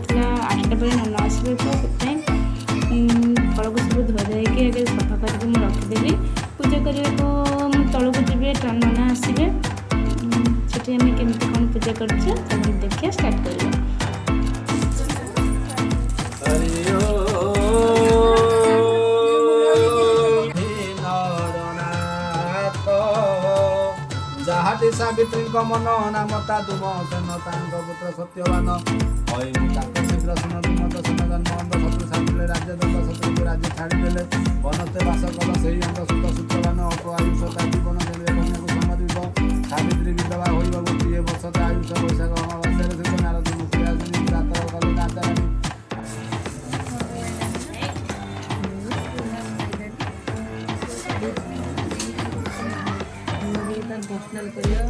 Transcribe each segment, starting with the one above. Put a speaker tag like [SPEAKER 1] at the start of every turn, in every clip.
[SPEAKER 1] ଥିଲା 8ଟା ପରେ ନନା ଆସିବେ ତ ସେଥିପାଇଁ ଫଳକୁ ସବୁ ଧୋଇ ଧୋଇକି ଆଗେ ସଫା କରିକି ମୁଁ ରଖିଦେଲି। ପୂଜା କରିବାକୁ ମୁଁ ତଳକୁ ଯିବି, ନନା ଆସିବେ। ସେଠି ଆମେ କେମିତି କ'ଣ ପୂଜା କରୁଛୁ ତାକୁ ଦେଖିବା, ଷ୍ଟାର୍ଟ କରିବା।
[SPEAKER 2] ଯାହାଟି ସାବିତ୍ରୀଙ୍କ ମନ ନାମ ତା ଦୁମ ସେନ ତାଙ୍କ ପୁତ୍ର ସତ୍ୟବାନ ହଇନି ତାଙ୍କ ଶୀଘ୍ର ସୁନ ଦୁମ ଦଶନ ଜନ୍ମ ଅନ୍ଧ ଶତ୍ରୁ ସାଧିଲେ ରାଜ୍ୟ ଦଣ୍ଡ ଶତ୍ରୁକୁ ରାଜ୍ୟ ଛାଡ଼ିଦେଲେ ବନତେ ବାସ କଲ ସେଇ ଅନ୍ଧ ସୁତ ସୂତ୍ରବାନ ଅଳ୍ପ ଆୟୁଷ ତା ଜୀବନ ଦେଲେ କନ୍ୟାକୁ ସମର୍ପିତ ସାବିତ୍ରୀ ବିଧବା ହୋଇବ ଗୋଟିଏ ବର୍ଷ ତା ଆୟୁଷ ବୈଶାଖ ଅମାବାସ୍ୟାରେ ସେ ନାରଦ ମୁକ୍ତି ଆସୁନି ପ୍ରାତଃ କଲେ ରାଜାରାଣୀ पर्सनल करियो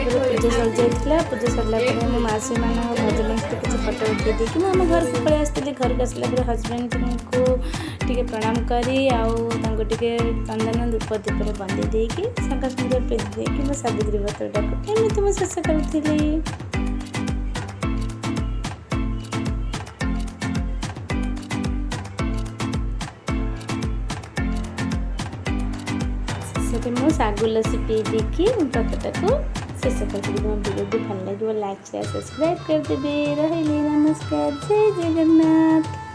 [SPEAKER 1] ତାପରେ ପୂଜା ସରିଯାଇଥିଲା। ପୂଜା ସରିଲା ପରେ ମୋ ମାଉସୀ ମାନଙ୍କ ଭଜନ ସହିତ କିଛି ଫଟୋ ଉଠାଇ ଦେଇକି ମୁଁ ଆମ ଘରକୁ ପଳେଇ ଆସିଥିଲି। ଘରକୁ ଆସିଲା ପରେ ହଜବେଣ୍ଡଙ୍କୁ ଟିକେ ପ୍ରଣାମ କରି ଆଉ ତାଙ୍କୁ ଟିକେ ଚନ୍ଦନ ଧୂପ ଦୀପରେ ବନ୍ଦେଇ ଦେଇକି ଶଙ୍ଖା ସିନ୍ଦୁର ପିନ୍ଧି ଦେଇକି ମୋ ସାବିତ୍ରୀ ବ୍ରତଟାକୁ ଏମିତି ମୁଁ ଶେଷ କରିଥିଲି। ଶେଷରେ ମୁଁ ଶାଗୁ ଲସି ପିଇ ଦେଇକି ବ୍ରତଟାକୁ ଶେଷ କରିଦେବି। ମୋ ଭିଡ଼ିଓଟି ଭଲ ଲାଗିବ ଲାଇକ୍ ସେୟାର ସବସ୍କ୍ରାଇବ୍ କରିଦେବେ। ରହିଲି, ନମସ୍କାର, ଜୟ ଜଗନ୍ନାଥ।